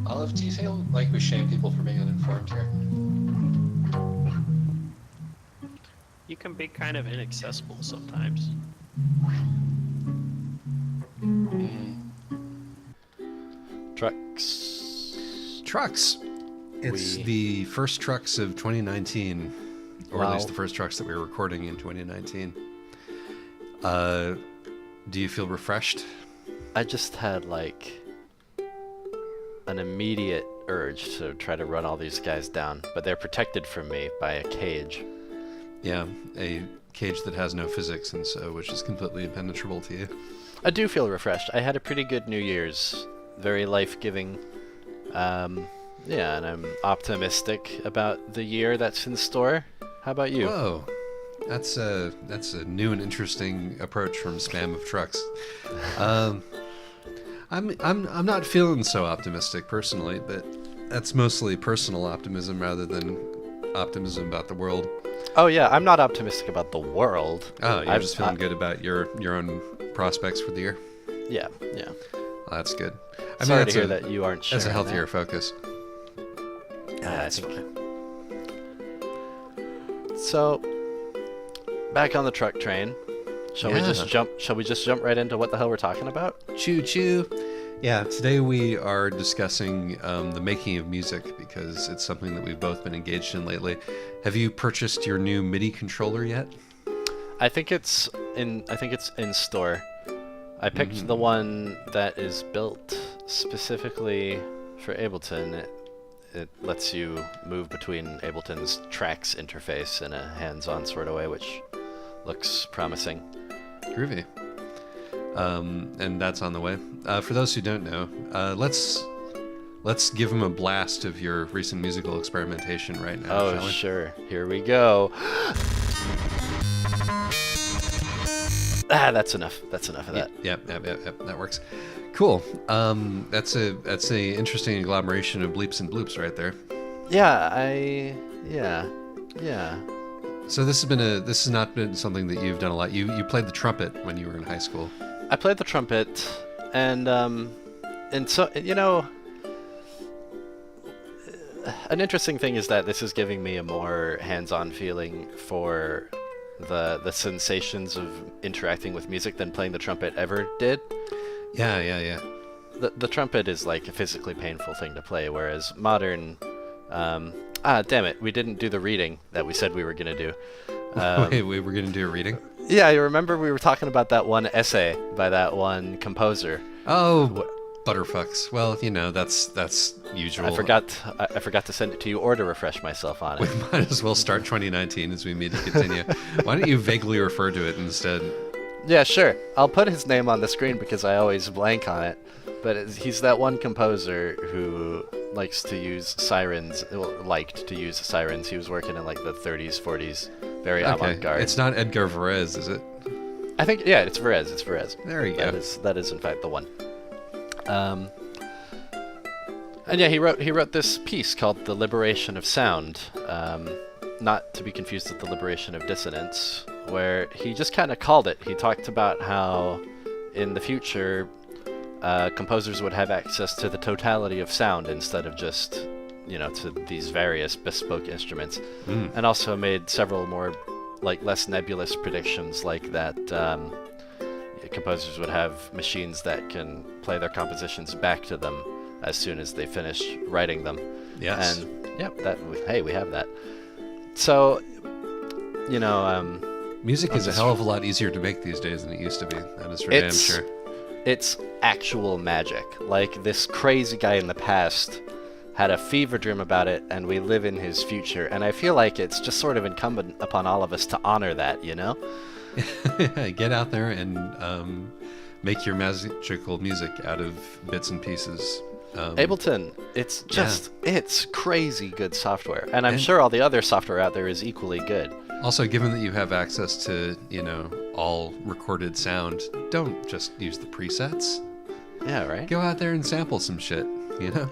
Olive, do you feel like we shame people for being uninformed here? You can be kind of inaccessible sometimes. Trucks. Trucks. It's the first trucks of 2019, or at least the first trucks that we were recording in 2019. Do you feel refreshed? I just had like an immediate urge to try to run all these guys down, but they're protected from me by a cage. Yeah, a cage that has no physics, and so which is completely impenetrable to you. I do feel refreshed. I had a pretty good New Year's, very life-giving. Yeah, and I'm optimistic about the year that's in store. How about you? Whoa, that's a new and interesting approach from Spam of Trucks. I'm not feeling so optimistic personally, but that's mostly personal optimism rather than optimism about the world. Oh yeah, I'm not optimistic about the world. Oh, you're just feeling good about your own prospects for the year. Yeah, yeah. Well, that's good. Sorry to hear that you aren't sharing That's a healthier that. focus. That's fine. So, back on the truck train. Shall we just jump right into what the hell we're talking about? Choo choo. Yeah, today we are discussing the making of music because it's something that we've both been engaged in lately. Have you purchased your new MIDI controller yet? I think it's in store. I picked the one that is built specifically for Ableton. It lets you move between Ableton's tracks interface in a hands-on sort of way, which looks promising. Groovy. And that's on the way. For those who don't know, let's give them a blast of your recent musical experimentation right now, shall we? Sure. Here we go. That's enough. That's enough of that. Yep. That works. Cool. That's a interesting agglomeration of bleeps and bloops right there. Yeah. So this has not been something that you've done a lot. You played the trumpet when you were in high school. I played the trumpet, and so an interesting thing is that this is giving me a more hands-on feeling for the sensations of interacting with music than playing the trumpet ever did. Yeah. The trumpet is like a physically painful thing to play, whereas modern... damn it, we didn't do the reading that we said we were going to do. Wait, we were going to do a reading? Yeah, you remember we were talking about that one essay by that one composer. Oh, butterfucks. Well, that's usual. I forgot to send it to you or to refresh myself on it. We might as well start 2019 as we meet to continue. Why don't you vaguely refer to it instead? Yeah, sure. I'll put his name on the screen because I always blank on it. But he's that one composer who likes to use sirens. Liked to use sirens. He was working in like the 30s, 40s, very avant-garde. It's not Edgar Varese, is it? I think it's Varese. It's Varese. There you go. That is in fact the one. And yeah, he wrote this piece called "The Liberation of Sound," not to be confused with the liberation of dissonance, where he just kind of called it. He talked about how in the future composers would have access to the totality of sound instead of just, to these various bespoke instruments, and also made several more, less nebulous predictions, like that composers would have machines that can play their compositions back to them as soon as they finish writing them. Yes. And we have that. So, music is a hell of a lot easier to make these days than it used to be. That is for damn sure. It's actual magic. Like, this crazy guy in the past had a fever dream about it, and we live in his future. And I feel like it's just sort of incumbent upon all of us to honor that, Get out there and make your magical music out of bits and pieces. Ableton, it's crazy good software. And I'm sure all the other software out there is equally good. Also, given that you have access to, all recorded sound, don't just use the presets. Yeah, right? Go out there and sample some shit,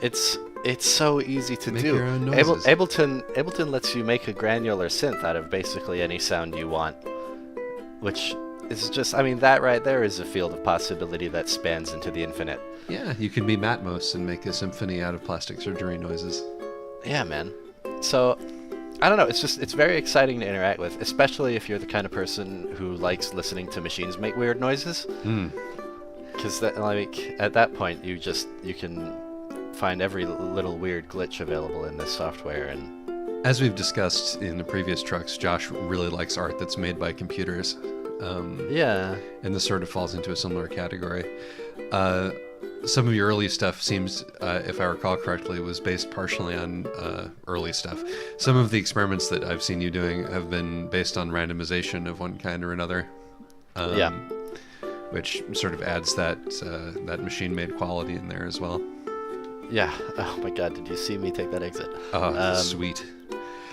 It's so easy to Make do. your own noises. Ableton lets you make a granular synth out of basically any sound you want, which it's just, I mean, that right there is a field of possibility that spans into the infinite. Yeah, you can be Matmos and make a symphony out of plastic surgery noises. Yeah, man. So, I don't know, it's very exciting to interact with, especially if you're the kind of person who likes listening to machines make weird noises. Because at that point, you can find every little weird glitch available in this software. And as we've discussed in the previous trucks, Josh really likes art that's made by computers. Yeah. And this sort of falls into a similar category. Some of your early stuff seems, if I recall correctly, was based partially on early stuff. Some of the experiments that I've seen you doing have been based on randomization of one kind or another. Yeah. Which sort of adds that machine-made quality in there as well. Yeah. Oh my God! Did you see me take that exit? Oh, sweet.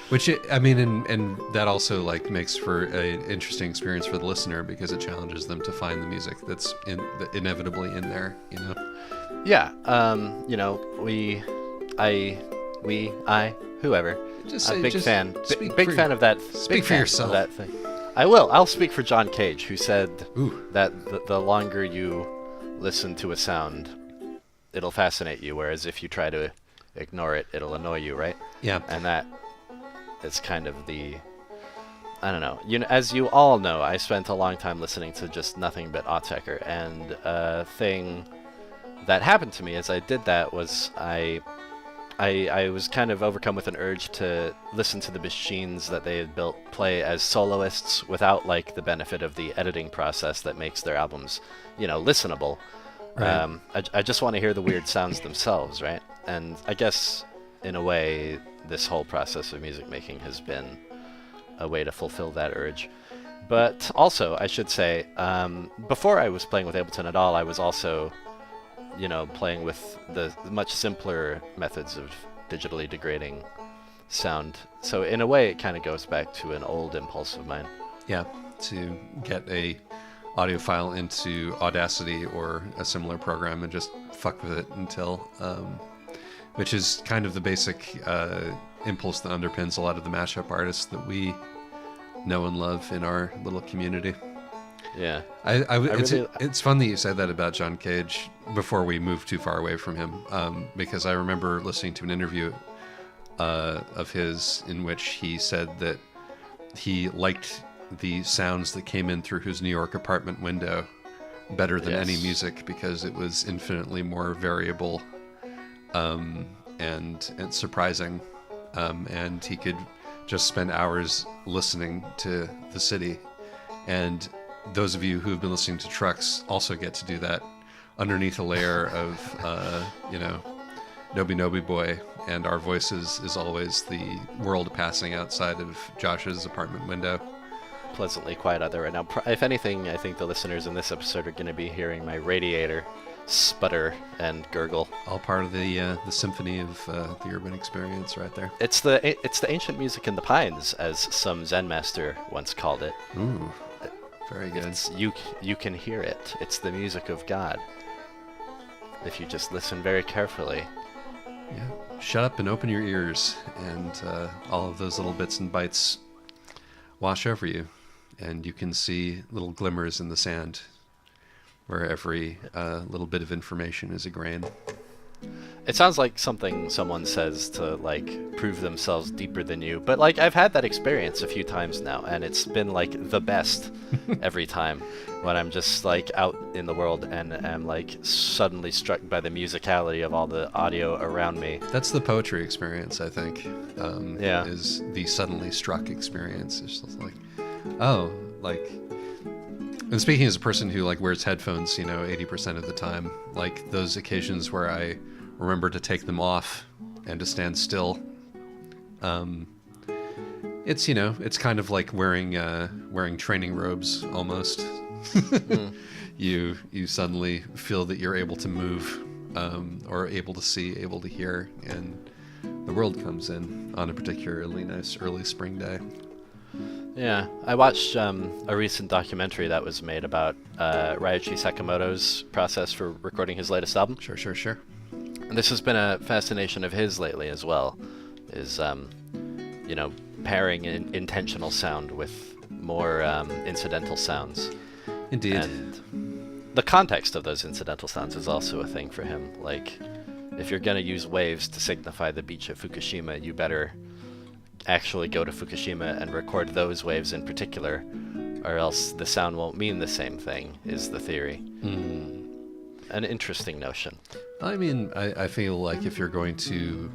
Which and that also like makes for an interesting experience for the listener because it challenges them to find the music that's inevitably in there. You know. Yeah. Whoever. Just a say, big just fan. speak Big for- fan of that. Speak big for fan yourself. Of that thing. I will. I'll speak for John Cage, who said Ooh. that the longer you listen to a sound, it'll fascinate you, whereas if you try to ignore it, it'll annoy you, right? Yeah. And that is kind of I don't know. As you all know, I spent a long time listening to just nothing but Autechre, and a thing that happened to me as I did that was I was kind of overcome with an urge to listen to the machines that they had built play as soloists without like the benefit of the editing process that makes their albums, listenable. Right. I just want to hear the weird sounds themselves, right? And I guess in a way, this whole process of music making has been a way to fulfill that urge. But also, I should say, before I was playing with Ableton at all, I was also playing with the much simpler methods of digitally degrading sound. So in a way, it kind of goes back to an old impulse of mine. Yeah. To get a audio file into Audacity or a similar program and just fuck with it until, which is kind of the basic impulse that underpins a lot of the mashup artists that we know and love in our little community. Yeah. It's fun that you said that about John Cage before we move too far away from him, because I remember listening to an interview of his in which he said that he liked the sounds that came in through his New York apartment window better than any music because it was infinitely more variable and surprising, and he could just spend hours listening to the city. And those of you who have been listening to Trucks also get to do that underneath a layer of, Nobi Nobi Boy, and our voices is always the world passing outside of Josh's apartment window. Pleasantly quiet out there right now. If anything, I think the listeners in this episode are going to be hearing my radiator sputter and gurgle. All part of the symphony of the urban experience right there. It's the ancient music in the pines, as some Zen master once called it. Ooh, very good. You can hear it. It's the music of God. If you just listen very carefully. Yeah. Shut up and open your ears, and all of those little bits and bytes wash over you, and you can see little glimmers in the sand where every little bit of information is a grain. It sounds like something someone says to, like, prove themselves deeper than you. But, like, I've had that experience a few times now, and it's been, like, the best every time when I'm just, like, out in the world and am, like, suddenly struck by the musicality of all the audio around me. That's the poetry experience, I think. Yeah. Is the suddenly struck experience. It's just like, oh, like... And speaking as a person who, like, wears headphones, 80% of the time, like, those occasions where I remember to take them off and to stand still, it's, it's kind of like wearing training robes almost. You suddenly feel that you're able to move, or able to see, able to hear, and the world comes in on a particularly nice early spring day. Yeah, I watched a recent documentary that was made about Ryuichi Sakamoto's process for recording his latest album. Sure. And this has been a fascination of his lately as well, is, pairing intentional sound with more incidental sounds. Indeed. And the context of those incidental sounds is also a thing for him. Like, if you're going to use waves to signify the beach at Fukushima, you better actually go to Fukushima and record those waves in particular, or else the sound won't mean the same thing, is the theory. An interesting notion. I mean, I feel like if you're going to...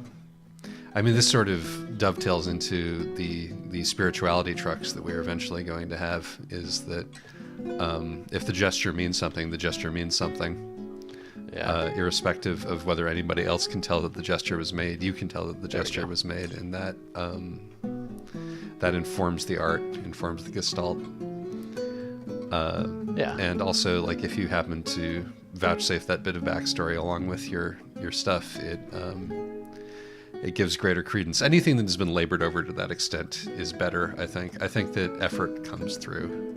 I mean, this sort of dovetails into the spirituality trucks that we're eventually going to have, is that if the gesture means something, the gesture means something. Yeah. Irrespective of whether anybody else can tell that the gesture was made, you can tell that the gesture was made, and that that informs the art, informs the gestalt. Yeah. And also, like, if you happen to vouchsafe that bit of backstory along with your stuff, it gives greater credence. Anything that has been labored over to that extent is better, I think. I think that effort comes through.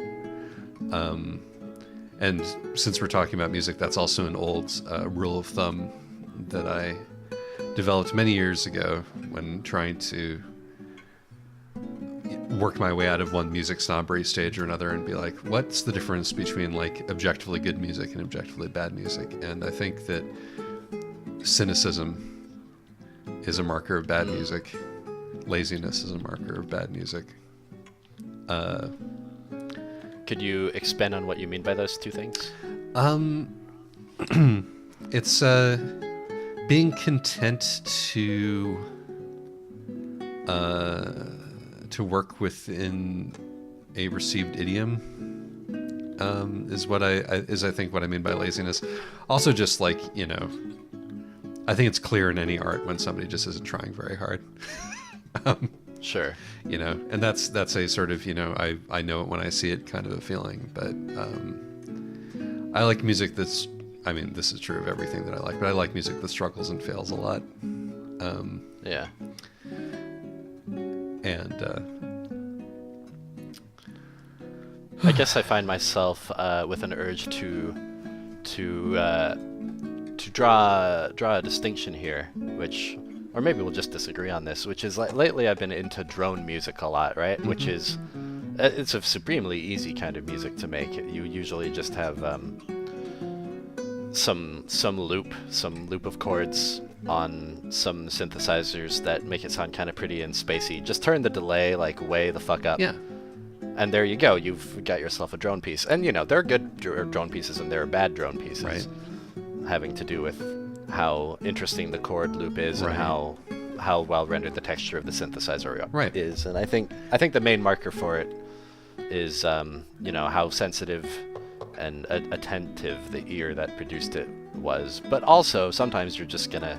And since we're talking about music, that's also an old rule of thumb that I developed many years ago when trying to work my way out of one music snobbery stage or another and be like, what's the difference between like objectively good music and objectively bad music? And I think that cynicism is a marker of bad music. Laziness is a marker of bad music. Could you expand on what you mean by those two things? It's being content to work within a received idiom is I think what I mean by laziness. Also, just like, you know, I think it's clear in any art when somebody just isn't trying very hard. Sure. You know, and that's a sort of, you know, I know it when I see it kind of a feeling, but I like music that's, I mean, this is true of everything that I like, but I like music that struggles and fails a lot. Yeah. And I guess I find myself with an urge to draw a distinction here, which, or maybe we'll just disagree on this, which is like lately I've been into drone music a lot, right? Mm-hmm. Which is, it's a supremely easy kind of music to make. You usually just have some loop of chords on some synthesizers that make it sound kind of pretty and spacey. Just turn the delay like way the fuck up. yeah. And there you go. You've got yourself a drone piece. And, you know, there are good drone pieces and there are bad drone pieces. Right. Having to do with how interesting the chord loop is Right. and how well rendered the texture of the synthesizer Right. is. And I think the main marker for it is, you know, how sensitive and attentive the ear that produced it was. But also, sometimes you're just gonna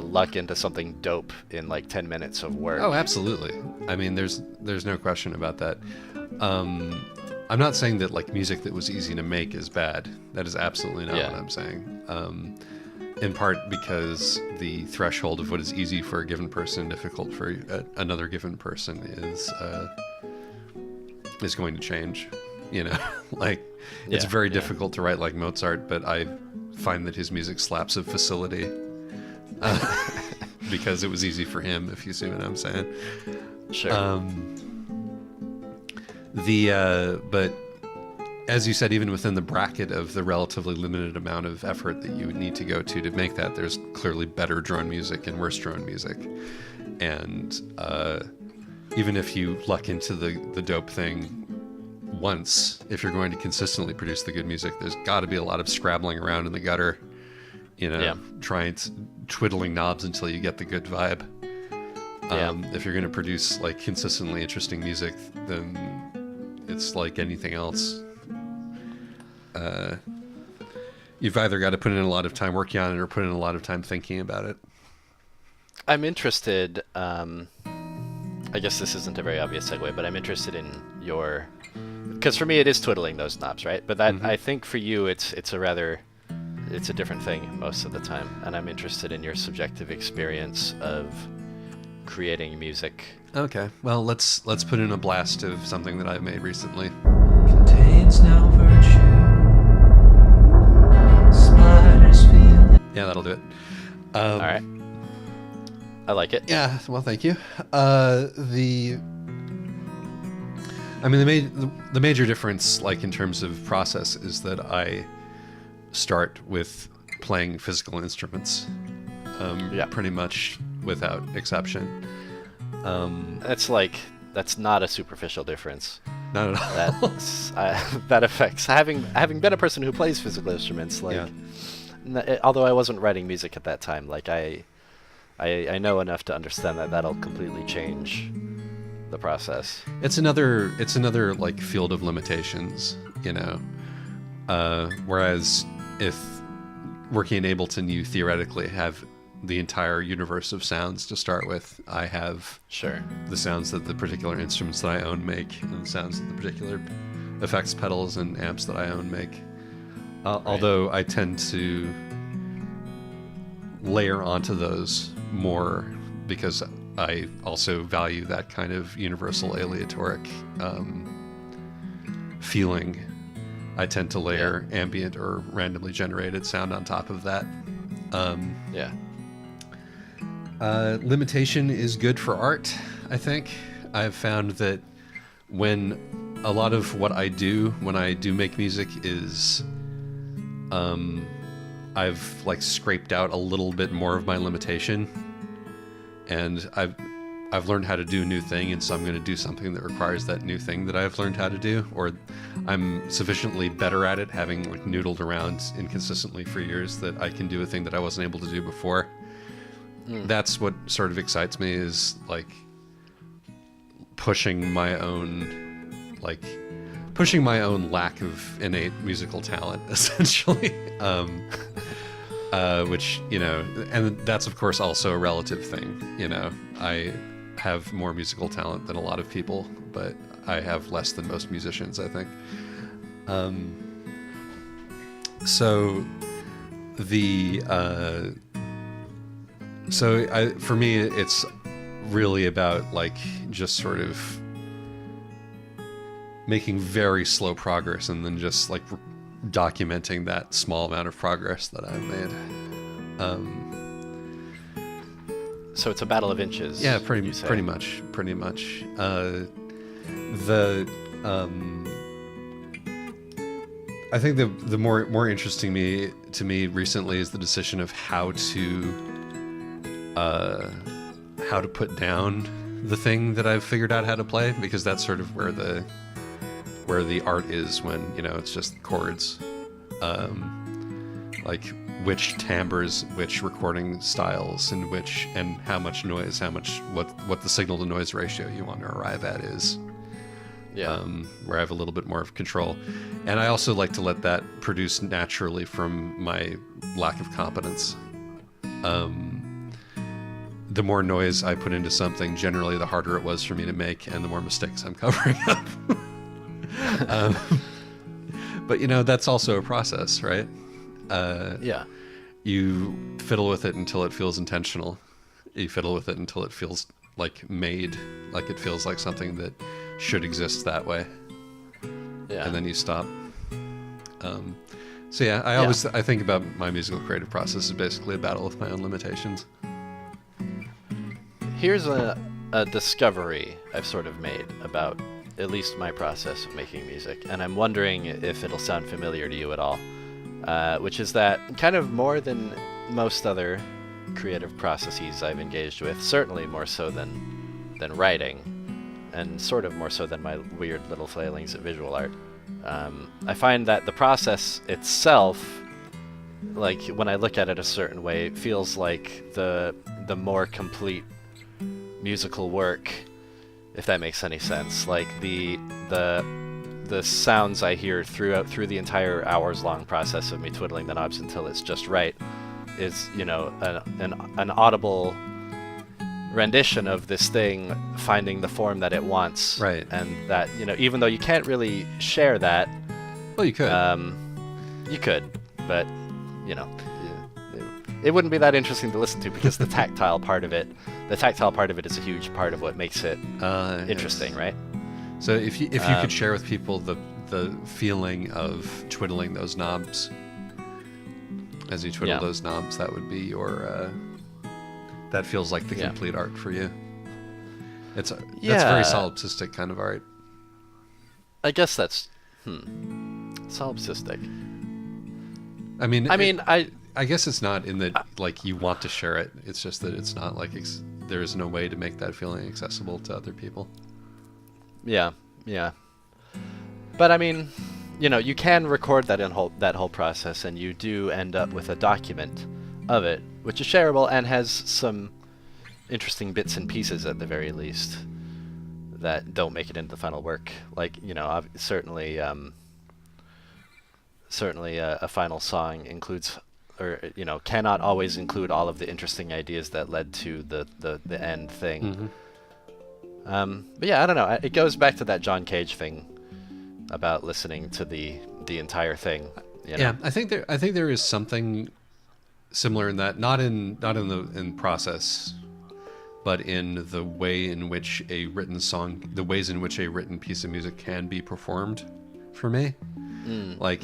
luck into something dope in like 10 minutes of work. Oh, absolutely. I mean, there's no question about that. I'm not saying that like music that was easy to make is bad. That is absolutely not what I'm saying. In part because the threshold of what is easy for a given person and difficult for another given person is going to change. You know, like it's very difficult to write like Mozart, but I find that his music slaps of facility. Because it was easy for him, if you see what I'm saying. Sure. But as you said, even within the bracket of the relatively limited amount of effort that you would need to go to make that, there's clearly better drone music and worse drone music. And even if you luck into the dope thing once, if you're going to consistently produce the good music, there's got to be a lot of scrabbling around in the gutter, you know, twiddling knobs until you get the good vibe. If you're going to produce like consistently interesting music, then it's like anything else. You've either got to put in a lot of time working on it or put in a lot of time thinking about it. I'm interested, I guess this isn't a very obvious segue, but I'm interested in your, because for me it is twiddling those knobs, right? But that I think for you it's a different thing most of the time, and I'm interested in your subjective experience of creating music. Okay, well let's put in a blast of something that I've made recently. Contains no virtue. Spiders feel. Yeah, that'll do it. All right. I like it. Yeah, well, thank you. I mean, the major difference, like in terms of process, is that I start with playing physical instruments, pretty much without exception. That's not a superficial difference. Not at all. That affects having been a person who plays physical instruments. Like, although I wasn't writing music at that time, like I know enough to understand that that'll completely change the process. It's another like field of limitations, you know. Whereas if working in Ableton, you theoretically have the entire universe of sounds to start with. I have the sounds that the particular instruments that I own make, and the sounds that the particular effects pedals and amps that I own make. Although I tend to layer onto those more because I also value that kind of universal aleatoric feeling. I tend to layer ambient or randomly generated sound on top of that. Limitation is good for art, I think. I've found that when a lot of what I do when I do make music is I've like scraped out a little bit more of my limitation, and I've learned how to do a new thing, and so I'm going to do something that requires that new thing that I've learned how to do, or I'm sufficiently better at it, having like noodled around inconsistently for years, that I can do a thing that I wasn't able to do before. That's what sort of excites me, is like pushing my own lack of innate musical talent, essentially. Which, you know, and that's of course also a relative thing. You know, I have more musical talent than a lot of people, but I have less than most musicians, I think. For me, it's really about like just sort of making very slow progress and then just like documenting that small amount of progress that I've made. So it's a battle of inches. Yeah, pretty much. I think the more interesting to me recently is the decision of how to put down the thing that I've figured out how to play, because that's sort of where the art is, when, you know, it's just chords, like which timbres, which recording styles, and how much noise, what the signal to noise ratio you want to arrive at is. Where I have a little bit more of control, and I also like to let that produce naturally from my lack of competence. The more noise I put into something, generally the harder it was for me to make, and the more mistakes I'm covering up. But you know, that's also a process, right? You fiddle with it until it feels intentional. You fiddle with it until it feels like made, like it feels like something that should exist that way. And then you stop. I think about my musical creative process as basically a battle with my own limitations. Here's a discovery I've sort of made about at least my process of making music, and I'm wondering if it'll sound familiar to you at all, which is that kind of more than most other creative processes I've engaged with, certainly more so than writing, and sort of more so than my weird little flailings at visual art, I find that the process itself, like when I look at it a certain way, it feels like the more complete musical work, if that makes any sense. Like the sounds I hear through the entire hours-long process of me twiddling the knobs until it's just right is, you know, an audible rendition of this thing finding the form that it wants. Right. And that, you know, even though you can't really share that. Well, you could. You could, but, you know, it wouldn't be that interesting to listen to, because the tactile part of it is a huge part of what makes it interesting, right? So if you could share with people the feeling of twiddling those knobs as you twiddle those knobs, that would be your that feels like the complete art for you. That's very solipsistic kind of art. I guess that's solipsistic. I mean, I I guess it's not in that like you want to share it. It's just that it's not like there is no way to make that feeling accessible to other people. yeah. But I mean, you can record that whole process, and you do end up with a document of it, which is shareable and has some interesting bits and pieces at the very least that don't make it into the final work. Like, certainly a final song includes, or cannot always include all of the interesting ideas that led to the end thing. But yeah, I don't know. It goes back to that John Cage thing about listening to the entire thing. Yeah, I think there is something similar in that, not in the process, but in the way in which a written song, the ways in which a written piece of music can be performed. For me, I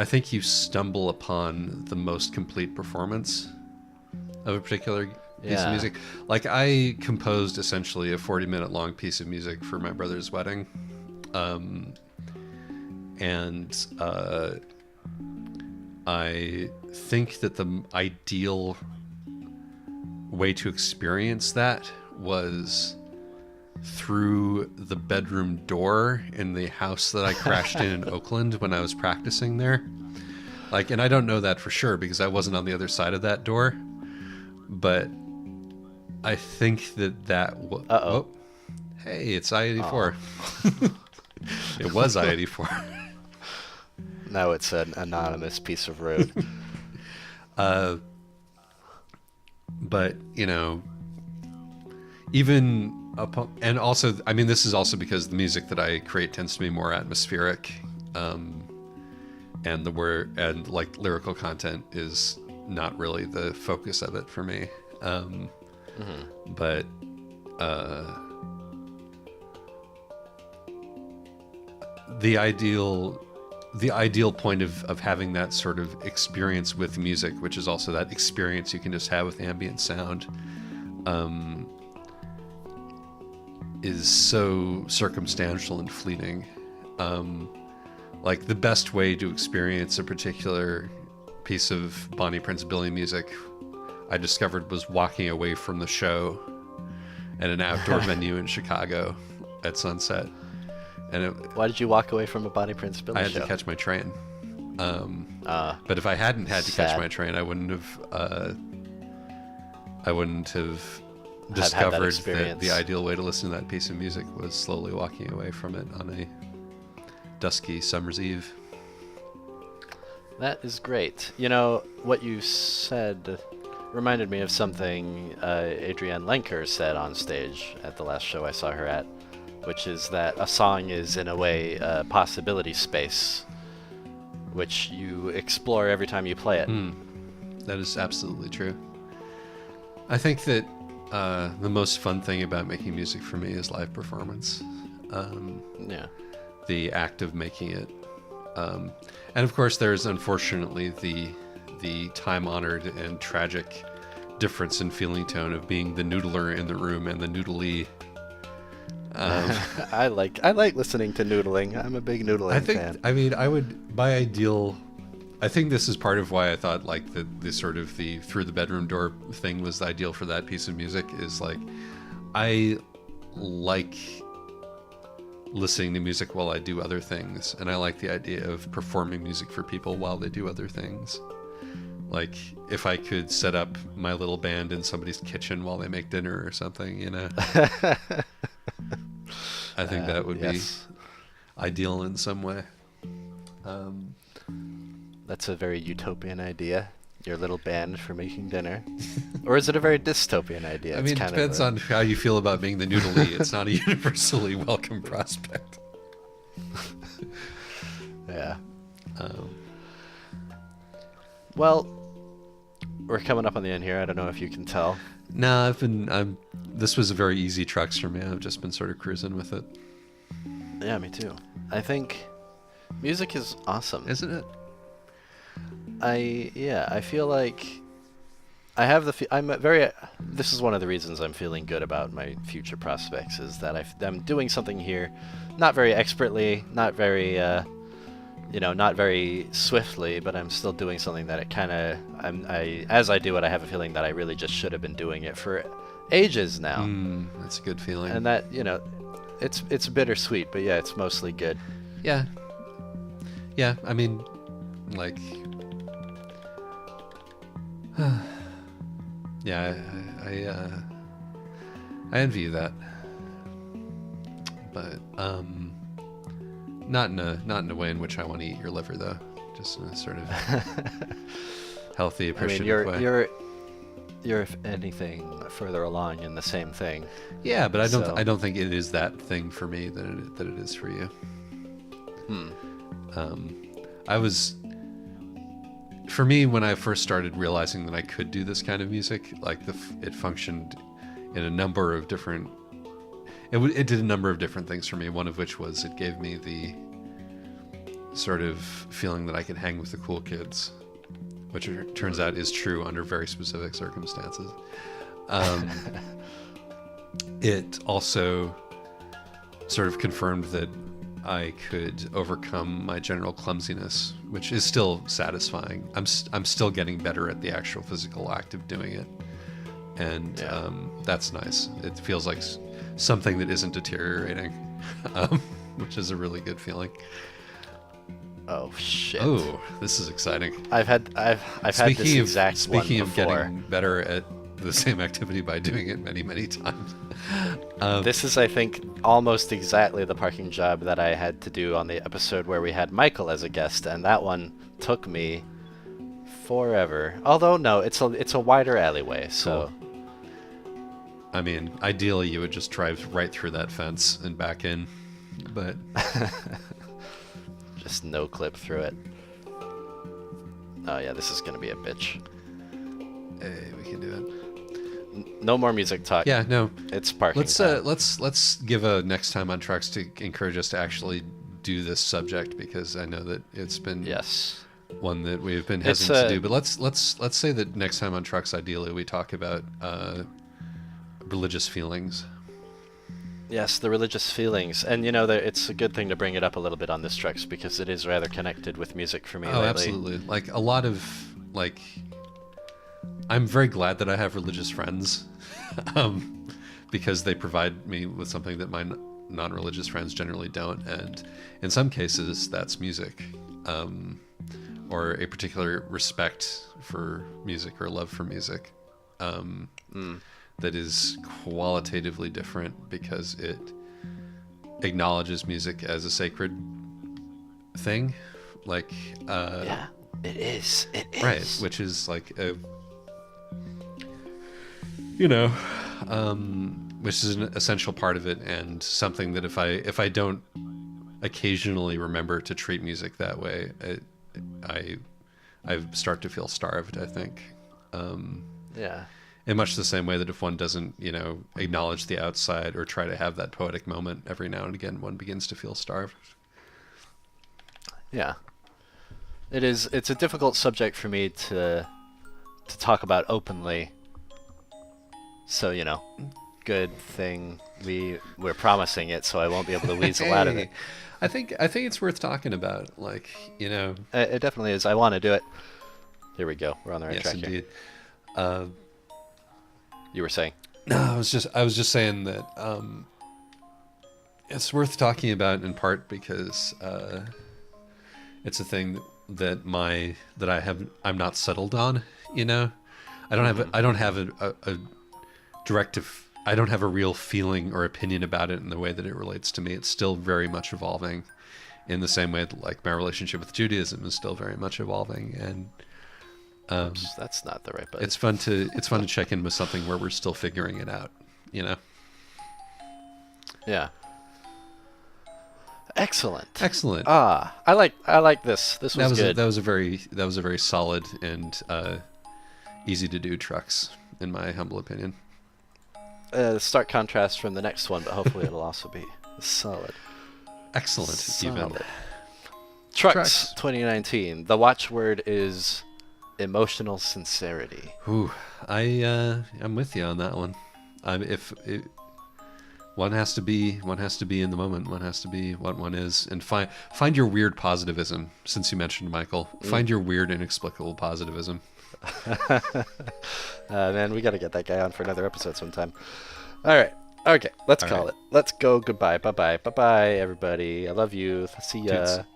think you stumble upon the most complete performance of a particular piece of music. Like, I composed essentially a 40-minute long piece of music for my brother's wedding. And I think that the ideal way to experience that was through the bedroom door in the house that I crashed in Oakland when I was practicing there. Like, and I don't know that for sure because I wasn't on the other side of that door, but I think that Uh-oh. Hey, it's I-84. It was I-84. Now it's an anonymous piece of road. But, even and also, I mean, this is also because the music that I create tends to be more atmospheric, and like lyrical content is not really the focus of it for me. But the ideal point of having that sort of experience with music, which is also that experience you can just have with ambient sound, is so circumstantial and fleeting. Like, the best way to experience a particular piece of Bonnie Prince Billy music, I discovered, was walking away from the show at an outdoor venue in Chicago at sunset. And Why did you walk away from a Bonnie Prince Billy I had show? to catch my train. But if I hadn't had to catch my train, I wouldn't have discovered that the ideal way to listen to that piece of music was slowly walking away from it on a dusky summer's eve. That is great. What you said reminded me of something Adrienne Lenker said on stage at the last show I saw her at, which is that a song is, in a way, a possibility space, which you explore every time you play it. That is absolutely true. I think that the most fun thing about making music for me is live performance. Yeah. The act of making it. And of course, there's unfortunately the time-honored and tragic difference in feeling tone of being the noodler in the room and the noodly. I like listening to noodling. I'm a big noodling fan. I mean, I would, by ideal, I think this is part of why I thought like the sort of the through the bedroom door thing was the ideal for that piece of music. Is like, I like listening to music while I do other things, and I like the idea of performing music for people while they do other things. Like, if I could set up my little band in somebody's kitchen while they make dinner or something, I think that would be ideal in some way. That's a very utopian idea. Your little band for making dinner. Or is it a very dystopian idea? I mean, it depends on how you feel about being the noodly. It's not a universally welcome prospect. Yeah. Well, we're coming up on the end here. I don't know if you can tell. No, this was a very easy trucks for me. I've just been sort of cruising with it. Yeah, me too. I think music is awesome. Isn't it? I feel like I have I'm very. This is one of the reasons I'm feeling good about my future prospects is that I'm doing something here, not very expertly, not very, not very swiftly, but I'm still doing something that it kind of. As I do it, I have a feeling that I really just should have been doing it for ages now. That's a good feeling. And that it's bittersweet, but yeah, it's mostly good. Yeah. Yeah, I mean, like, yeah, I envy you that, but not in a way in which I want to eat your liver, though. Just in a sort of healthy, appreciative way. You're if anything further along in the same thing. Yeah, but I don't think it is that thing for me that it is for you. For me, when I first started realizing that I could do this kind of music, like it functioned in a number of different. It did a number of different things for me. One of which was it gave me the sort of feeling that I could hang with the cool kids, which it turns out is true under very specific circumstances. It also sort of confirmed that I could overcome my general clumsiness, which is still satisfying. I'm still getting better at the actual physical act of doing it, and that's nice. It feels like something that isn't deteriorating, which is a really good feeling. Oh shit! Oh, this is exciting. I've had this exact one Speaking of before. getting better at the same activity by doing it many, many times. This is, I think, almost exactly the parking job that I had to do on the episode where we had Michael as a guest, and that one took me forever. Although no, it's a wider alleyway, so. Cool. I mean, ideally you would just drive right through that fence and back in, but just no clip through it. Oh yeah, this is gonna be a bitch. hey, we can do it. No more music talk. Yeah, no. It's parking. Let's give a next time on trucks to encourage us to actually do this subject, because I know that it's been one that we've been hesitant to do. But let's say that next time on trucks, ideally, we talk about religious feelings. Yes, the religious feelings, and it's a good thing to bring it up a little bit on this trucks because it is rather connected with music for me lately. Absolutely. Like a lot of I'm very glad that I have religious friends, because they provide me with something that my non-religious friends generally don't, and in some cases that's music, or a particular respect for music or love for music, that is qualitatively different because it acknowledges music as a sacred thing, like yeah, it is. It is right, which is like a. Which is an essential part of it, and something that if I don't occasionally remember to treat music that way, I start to feel starved, I think. Yeah. In much the same way that if one doesn't, acknowledge the outside or try to have that poetic moment every now and again, one begins to feel starved. Yeah. It's a difficult subject for me to talk about openly. So, good thing we're promising it, so I won't be able to weasel out of it. I think it's worth talking about. It definitely is. I want to do it. Here we go. We're on the right track. Yes, indeed. Here. You were saying? No, I was just saying that it's worth talking about in part because it's a thing that I'm not settled on. I don't have a directive. I don't have a real feeling or opinion about it in the way that it relates to me. It's still very much evolving, in the same way that my relationship with Judaism is still very much evolving. And Oops, that's not the right button. it's fun to check in with something where we're still figuring it out. Yeah. Excellent. I like this. This was good. That was a very solid and easy to do trucks, in my humble opinion. Stark contrast from the next one, but hopefully it'll also be solid. Excellent. Even. Trucks 2019. The watchword is emotional sincerity. Ooh, I'm with you on that one. One has to be in the moment. One has to be what one is, and find your weird positivism. Since you mentioned Michael, find your weird inexplicable positivism. Man, we got to get that guy on for another episode sometime. All right. Okay, let's call it. Let's go. Goodbye. Bye-bye. Bye-bye, everybody. I love you. See ya. Toots.